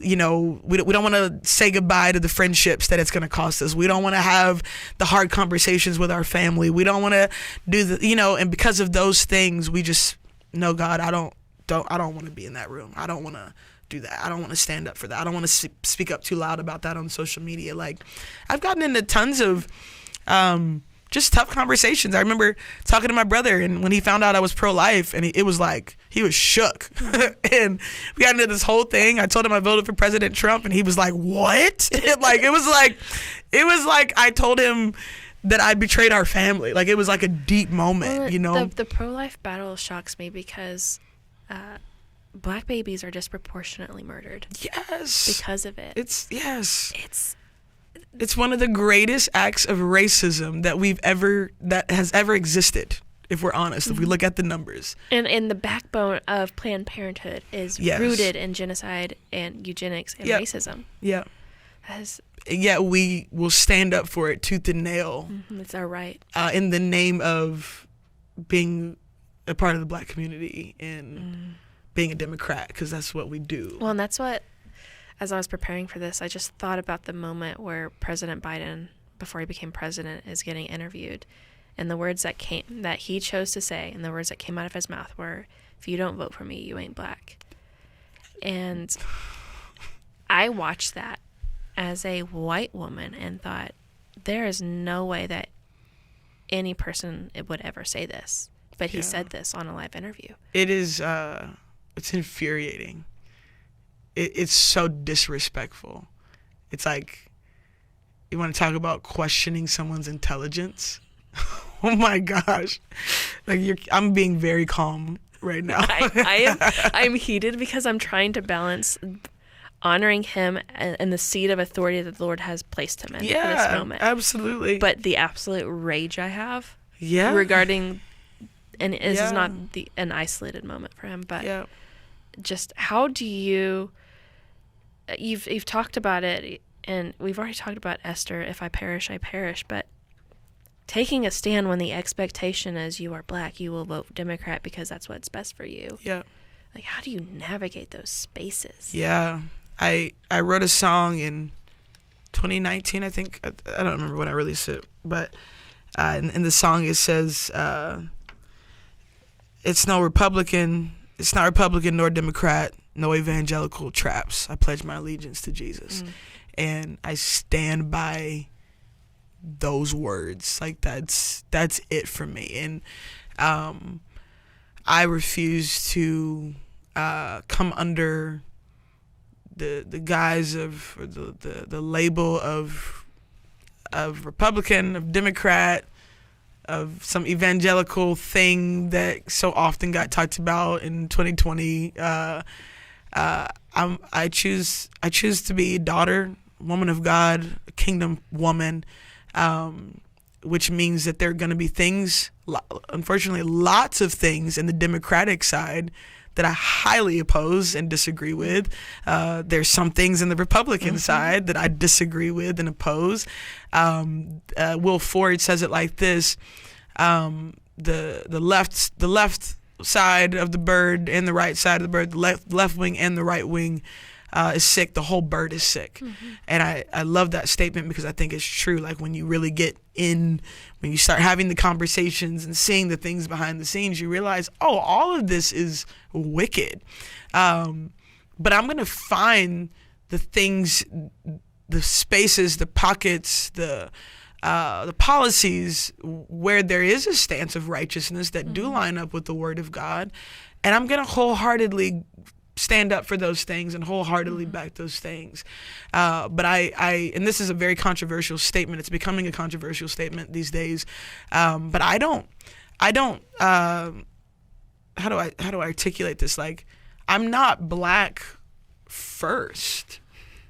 you know, we don't want to say goodbye to the friendships that it's going to cost us. We don't want to have the hard conversations with our family. We don't want to do the, you know, and because of those things, we just know, God, I don't want to be in that room. I don't want to do that. I don't want to stand up for that. I don't want to speak up too loud about that on social media. Like, I've gotten into tons of, just tough conversations. I remember talking to my brother, and when he found out I was pro-life, and it was like, he was shook. And we got into this whole thing. I told him I voted for President Trump, and he was like, what? It was like I told him that I betrayed our family. Like, it was like a deep moment, well, you know? The pro-life battle shocks me because Black babies are disproportionately murdered. Yes. Because of it. It's one of the greatest acts of racism that has ever existed, if we're honest, if we look at the numbers. And the backbone of Planned Parenthood is rooted in genocide and eugenics and racism. Yeah. Yet we will stand up for it tooth and nail. It's our right. In the name of being a part of the Black community and being a Democrat, because that's what we do. Well, and that's what, as I was preparing for this, I just thought about the moment where President Biden, before he became president, is getting interviewed. And the words that he chose to say, and the words that came out of his mouth were, if you don't vote for me, you ain't Black. And I watched that as a white woman and thought, there is no way that any person would ever say this. But he said this on a live interview. It is, it's infuriating. It's so disrespectful. It's like, you want to talk about questioning someone's intelligence? Oh my gosh. Like, I'm being very calm right now. I'm heated because I'm trying to balance honoring him and the seat of authority that the Lord has placed him in for this moment. Absolutely. But the absolute rage I have regarding, and this is not an isolated moment for him, but just how do you've talked about it, and we've already talked about Esther, if I perish, I perish, but taking a stand when the expectation is you are Black, you will vote Democrat because that's what's best for you. Yeah. Like, how do you navigate those spaces? Yeah. I wrote a song in 2019, I think. I don't remember when I released it, but in the song it says, it's not Republican nor Democrat, no evangelical traps. I pledge my allegiance to Jesus. And I stand by those words. Like, that's it for me. And I refuse to come under the guise of, or the label of Republican, of Democrat, of some evangelical thing that so often got talked about in 2020. I choose to be a daughter, woman of God, a kingdom woman, which means that there are going to be things, unfortunately, lots of things in the Democratic side that I highly oppose and disagree with. There's some things in the Republican side that I disagree with and oppose. Will Ford says it like this: the left side of the bird and the right side of the bird, the left wing and the right wing is sick. The whole bird is sick. And I love that statement because I think it's true. Like, when you really get in, when you start having the conversations and seeing the things behind the scenes, you realize, oh, all of this is wicked. But I'm going to find the things, the spaces, the pockets, the policies where there is a stance of righteousness that do line up with the Word of God. And I'm going to wholeheartedly stand up for those things and wholeheartedly back those things. But I and this is a very controversial statement. It's becoming a controversial statement these days. But I don't, how do I articulate this? Like, I'm not Black first.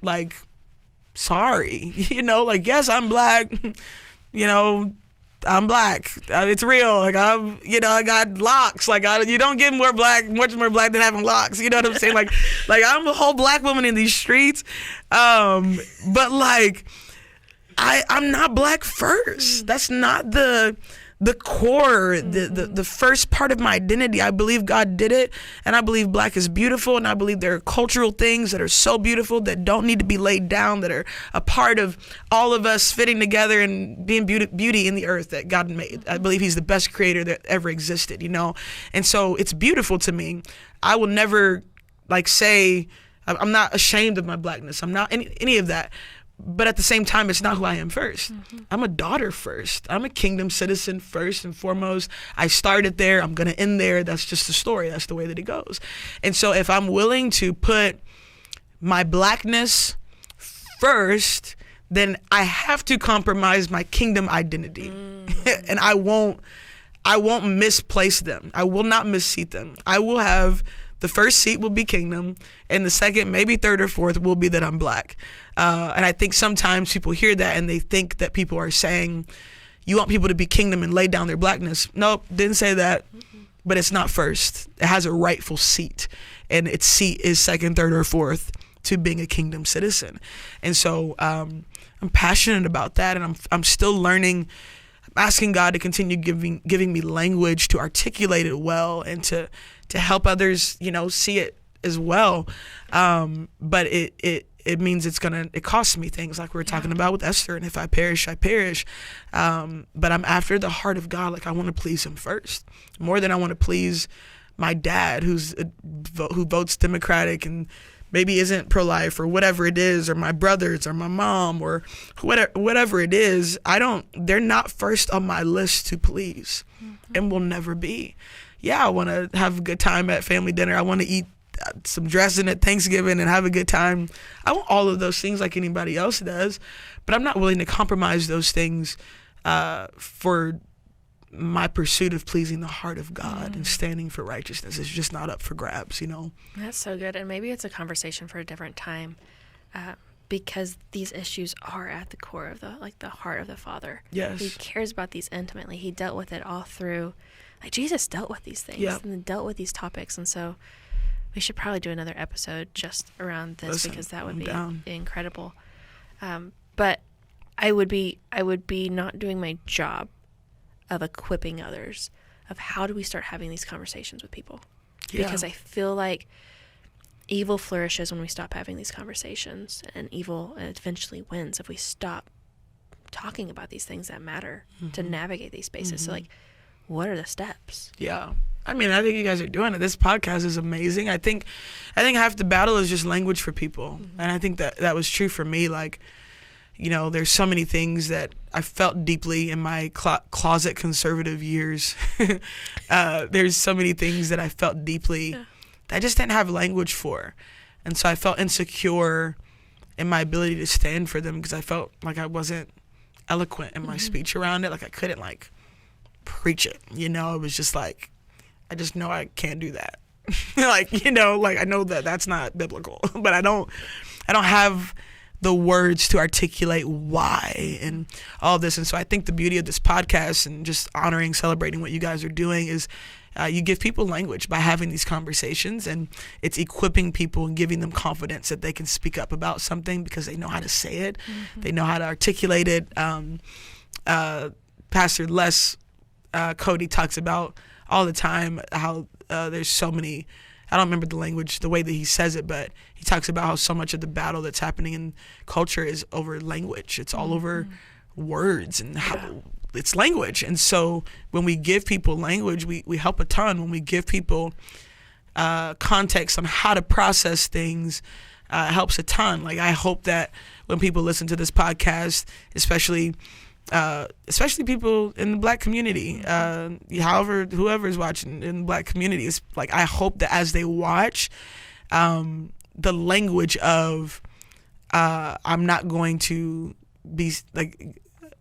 Like, sorry, like, yes, I'm Black, I'm Black. It's real. Like, I got locks. Like, you don't get much more Black than having locks. You know what I'm saying? Like I'm a whole Black woman in these streets. But like, I'm not Black first. That's not the core, the first part of my identity. I believe God did it, and I believe Black is beautiful, and I believe there are cultural things that are so beautiful that don't need to be laid down, that are a part of all of us fitting together and being beauty in the earth that God made. I believe He's the best creator that ever existed, and so it's beautiful to me. I will never say I'm not ashamed of my Blackness. I'm not any of that. But at the same time, it's not who I am first. I'm a daughter first. I'm a kingdom citizen first and foremost. I started there. I'm going to end there. That's just the story. That's the way that it goes. And so if I'm willing to put my Blackness first, then I have to compromise my kingdom identity. And I won't misplace them. I will not misseat them. I will have, the first seat will be kingdom, and the second, maybe third or fourth, will be that I'm Black. And I think sometimes people hear that and they think that people are saying, you want people to be kingdom and lay down their Blackness. Nope, didn't say that. But it's not first. It has a rightful seat, and its seat is second, third, or fourth to being a kingdom citizen. And so I'm passionate about that, and I'm still learning. I'm asking God to continue giving me language to articulate it well and to help others, see it as well. But it means it costs me things, like we were talking about with Esther, and if I perish, I perish. But I'm after the heart of God. Like, I want to please Him first, more than I want to please my dad, who votes Democratic and maybe isn't pro-life or whatever it is, or my brothers or my mom or whatever it is. They're not first on my list to please, and will never be. Yeah, I want to have a good time at family dinner. I want to eat some dressing at Thanksgiving and have a good time. I want all of those things like anybody else does, but I'm not willing to compromise those things for my pursuit of pleasing the heart of God and standing for righteousness. It's just not up for grabs, That's so good. And maybe it's a conversation for a different time, because these issues are at the core of the heart of the Father. Yes. He cares about these intimately. He dealt with it all through, Jesus dealt with these things and dealt with these topics. And so we should probably do another episode just around this, because that would be incredible. But I would be not doing my job of equipping others, of how do we start having these conversations with people? Yeah. Because I feel like evil flourishes when we stop having these conversations, and evil eventually wins if we stop talking about these things that matter to navigate these spaces. So, like, what are the steps? Yeah. I mean, I think you guys are doing it. This podcast is amazing. I think half the battle is just language for people. And I think that was true for me. Like, you know, there's so many things that I felt deeply in my closet conservative years. There's so many things that I felt deeply that I just didn't have language for. And so I felt insecure in my ability to stand for them because I felt like I wasn't eloquent in my speech around it. Like I couldn't like preach it, you know. It was just like, I just know I can't do that. Like, you know, like I know that that's not biblical, but I don't have the words to articulate why and all this. And so I think the beauty of this podcast and just honoring, celebrating what you guys are doing is you give people language by having these conversations, and it's equipping people and giving them confidence that they can speak up about something because they know how to say it. They know how to articulate it. Pastor Les Cody talks about all the time how there's so many, I don't remember the language, the way that he says it, but he talks about how so much of the battle that's happening in culture is over language. It's all over words and how it's language. And so when we give people language, we help a ton. When we give people context on how to process things, it helps a ton. Like I hope that when people listen to this podcast, especially people in the Black community, whoever is watching in the Black community, is like, I hope that as they watch, the language of I'm not going to be like,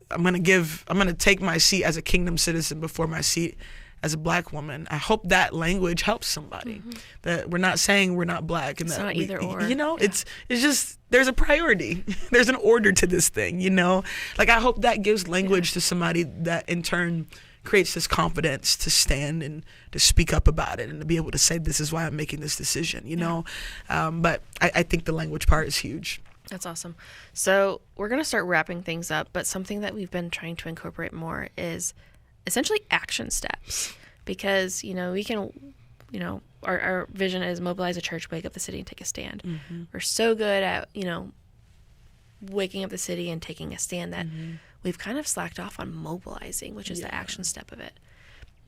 I'm going to take my seat as a kingdom citizen before my seat as a Black woman. I hope that language helps somebody, that we're not saying we're not Black, and it's that not either or. You know, it's just, there's a priority. There's an order to this thing, you know? Like, I hope that gives language to somebody that in turn creates this confidence to stand and to speak up about it and to be able to say, this is why I'm making this decision, you know? But I think the language part is huge. That's awesome. So we're going to start wrapping things up, but something that we've been trying to incorporate more is essentially action steps, because, you know, we can, you know, our vision is mobilize a church, wake up the city, and take a stand. We're so good at, you know, waking up the city and taking a stand that we've kind of slacked off on mobilizing, which is the action step of it.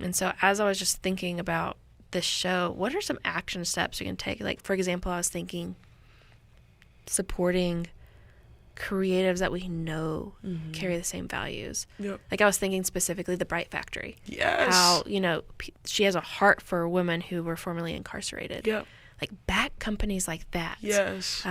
And so as I was just thinking about this show, what are some action steps you can take? Like, for example, I was thinking supporting creatives that we know carry the same values. Like I was thinking specifically the Bright Factory. Yes. How, you know, she has a heart for women who were formerly incarcerated. Like back companies like that. Yes.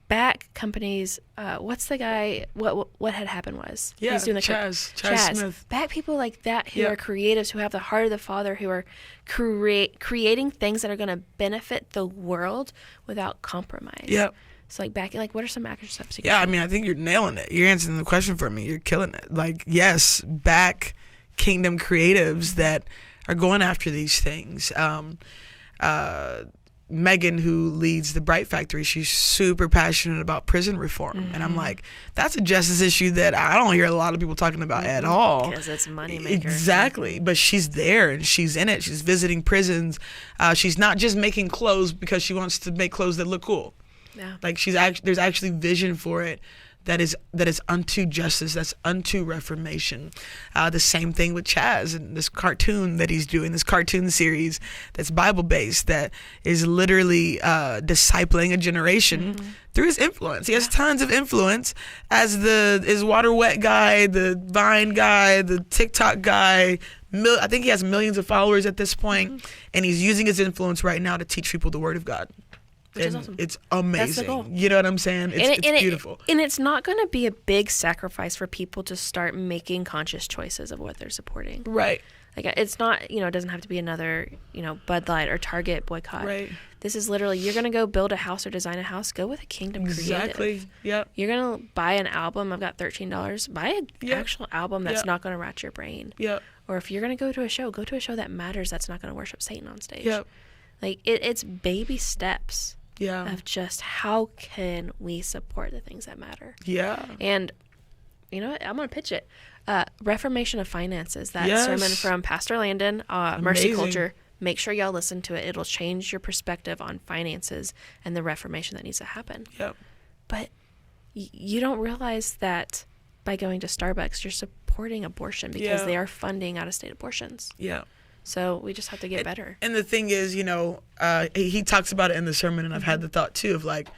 Back companies. What's the guy? What had happened was he's doing the Chaz Smith. Back people like that who are creatives, who have the heart of the Father, who are creating things that are going to benefit the world without compromise. So like what are some action steps you can take? I mean, I think you're nailing it. You're answering the question for me. You're killing it. Like, yes, back kingdom creatives that are going after these things. Megan, who leads the Bright Factory, she's super passionate about prison reform. And I'm like, that's a justice issue that I don't hear a lot of people talking about at all. Because it's money maker. Exactly. But she's there and she's in it. She's visiting prisons. She's not just making clothes because she wants to make clothes that look cool. Like there's actually vision for it that is unto justice, that's unto reformation. The same thing with Chaz and this cartoon that he's doing, this cartoon series that's Bible based, that is literally discipling a generation through his influence. He has tons of influence as his Water Wet guy, the Vine guy, the TikTok guy. I think he has millions of followers at this point, and he's using his influence right now to teach people the Word of God. Which is awesome. It's amazing. That's the goal. You know what I'm saying? It's beautiful. And it's not going to be a big sacrifice for people to start making conscious choices of what they're supporting. Right. Like, it's not, you know, it doesn't have to be another, you know, Bud Light or Target boycott. Right. This is literally, you're going to go build a house or design a house, go with a kingdom creative. Exactly. Yep. You're going to buy an album. I've got $13. Buy an actual album that's not going to rat your brain. Yep. Or if you're going to go to a show that matters, that's not going to worship Satan on stage. Yep. Like, it's baby steps. Yeah. Of just how can we support the things that matter. Yeah. And you know what? I'm going to pitch it. Reformation of Finances, that Yes. sermon from Pastor Landon, Mercy Amazing. Culture. Make sure y'all listen to it. It'll change your perspective on finances and the reformation that needs to happen. Yep. But you don't realize that by going to Starbucks, you're supporting abortion because Yeah. they are funding out-of-state abortions. Yeah. So we just have to get better. And the thing is, you know, he talks about it in the sermon, and I've had the thought too of like,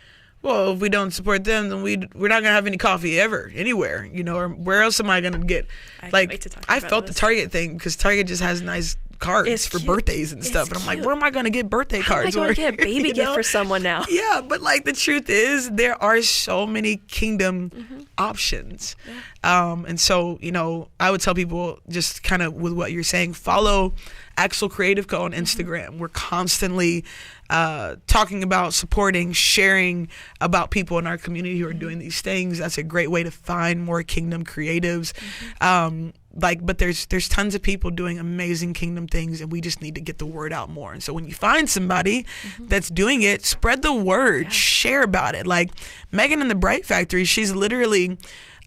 well, if we don't support them, then we're not gonna have any coffee ever anywhere, you know, or where else am I gonna get? I can't Like, wait to talk I about felt this. the Target thing because Target just has nice cards It's for cute. birthdays and stuff, It's and I'm like, cute. where am I gonna get birthday How am I cards? going to get a baby You gift know? for someone now? Yeah, but like the truth is, there are so many kingdom options. And so, you know, I would tell people just kind of with what you're saying, follow Axel Creative Co. on Instagram. We're constantly talking about, supporting, sharing about people in our community who are doing these things. That's a great way to find more kingdom creatives. But there's tons of people doing amazing kingdom things, and we just need to get the word out more. And so when you find somebody that's doing it, spread the word, share about it. Like Megan in the Bright Factory, she's literally,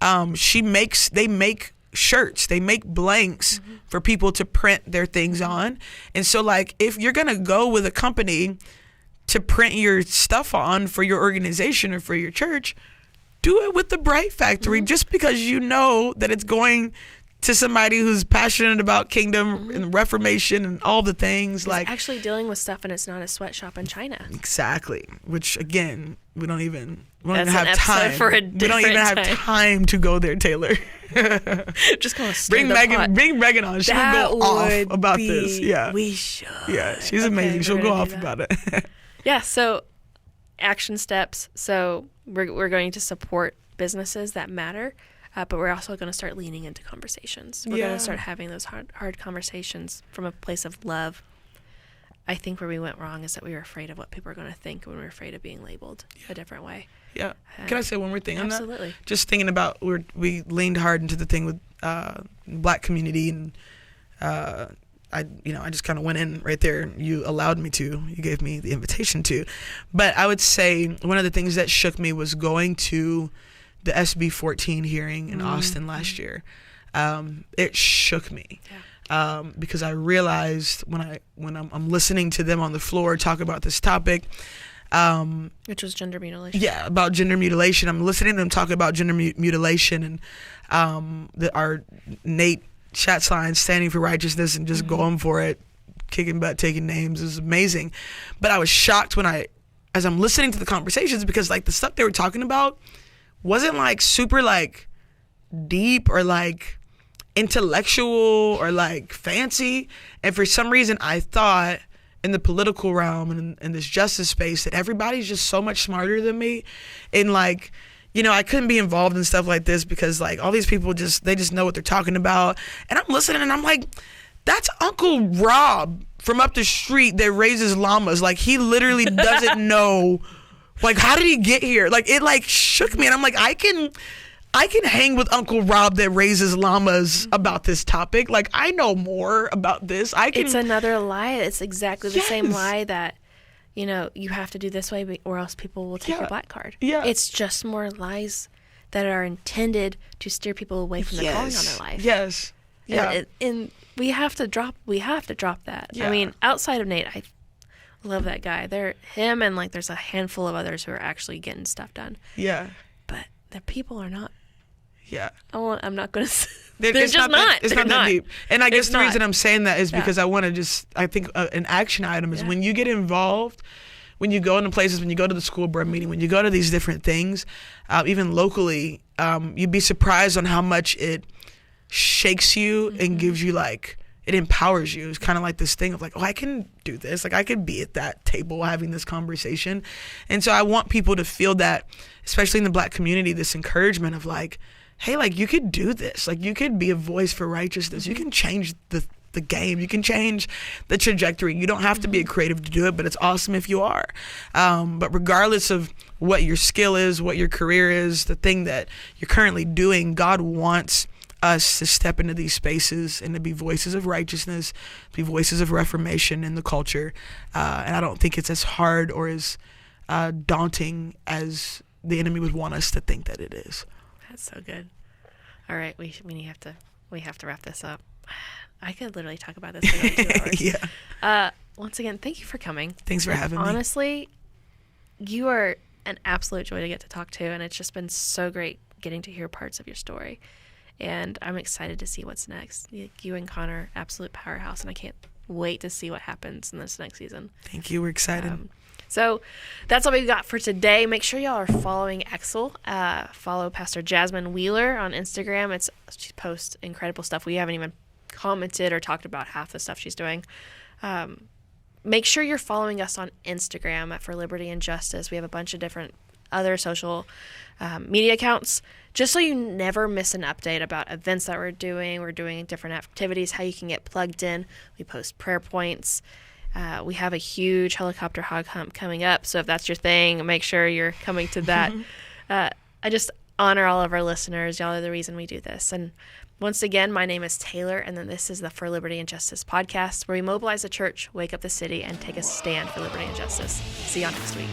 they make shirts, they make blanks for people to print their things on. And so like, if you're going to go with a company to print your stuff on for your organization or for your church, do it with the Bright Factory, just because you know that it's going to somebody who's passionate about kingdom and reformation and all the things. It's like actually dealing with stuff, and it's not a sweatshop in China. Exactly. Which again, we don't even That's have an episode time. for a We don't even different have time. time to go there, Taylor. Just kind of Bring Megan on. She will go off about this. Yeah. We should. Yeah, she's Okay, amazing. we're She'll go gonna off do about it. Yeah, so action steps. So we're going to support businesses that matter, but we're also going to start leaning into conversations. We're going Yeah. to start having those hard conversations from a place of love. I think where we went wrong is that we were afraid of what people are going to think when we were afraid of being labeled a different way. Yeah. Can I say one more thing on that? Absolutely. Just thinking about, we leaned hard into the thing with Black community, and I just kind of went in right there. You allowed me to. You gave me the invitation to. But I would say one of the things that shook me was going to the SB 14 hearing in Austin last year. It shook me. Yeah. Because I realized when I'm listening to them on the floor talk about this topic, Which was gender mutilation. yeah, about gender mutilation. I'm listening to them talk about gender mutilation, and our Nate Schatzline standing for righteousness and just going for it, kicking butt, taking names, is amazing. But I was shocked as I'm listening to the conversations, because like the stuff they were talking about wasn't like super like deep or like intellectual or like fancy. And for some reason I thought in the political realm and in this justice space that everybody's just so much smarter than me. And like, you know, I couldn't be involved in stuff like this because like all these people they just know what they're talking about. And I'm listening and I'm like, that's Uncle Rob from up the street that raises llamas. Like he literally doesn't know, like how did he get here? Like it like shook me, and I'm like, I can hang with Uncle Rob that raises llamas about this topic. Like I know more about this. It's another lie. It's exactly the same Yes. lie that, you know, you have to do this way or else people will take your black card. Yeah. It's just more lies that are intended to steer people away from the calling on their life. Yes. Yeah. And we have to drop that. Yeah. I mean, outside of Nate, I love that guy. Him and like there's a handful of others who are actually getting stuff done. Yeah. But the people are not. Yeah. I'm not going to. They're just not. It's They're not that not. deep. And I guess It's the not. reason I'm saying that is because I want to I think an action item is when you get involved, when you go into places, when you go to the school board meeting, when you go to these different things, even locally, you'd be surprised on how much it shakes you and gives you like, it empowers you. It's kind of like this thing of like, oh, I can do this. Like I could be at that table having this conversation. And so I want people to feel that, especially in the Black community, this encouragement of like, hey, like you could do this. Like you could be a voice for righteousness. You can change the game. You can change the trajectory. You don't have to be a creative to do it, but it's awesome if you are. But regardless of what your skill is, what your career is, the thing that you're currently doing, God wants us to step into these spaces and to be voices of righteousness, be voices of reformation in the culture. And I don't think it's as hard or as daunting as the enemy would want us to think that it is. That's so good. All right, we have to wrap this up. I could literally talk about this for another 2 hours. Yeah. Once again, thank you for coming. Thanks for having me. Honestly, you are an absolute joy to get to talk to, and it's just been so great getting to hear parts of your story. And I'm excited to see what's next. You and Connor, absolute powerhouse, and I can't wait to see what happens in this next season. Thank you. We're excited. So that's all we got for today. Make sure y'all are following Exel. Follow Pastor Jasmine Weiler on Instagram. She posts incredible stuff. We haven't even commented or talked about half the stuff she's doing. Make sure you're following us on Instagram at For Liberty and Justice. We have a bunch of different other social media accounts, just so you never miss an update about events that we're doing. We're doing different activities, how you can get plugged in. We post prayer points. We have a huge helicopter hog hunt coming up, so if that's your thing, make sure you're coming to that. I just honor all of our listeners. Y'all are the reason we do this. And once again, my name is Taylor, and then this is the For Liberty and Justice podcast, where we mobilize the church, wake up the city, and take a stand for liberty and justice. See y'all next week.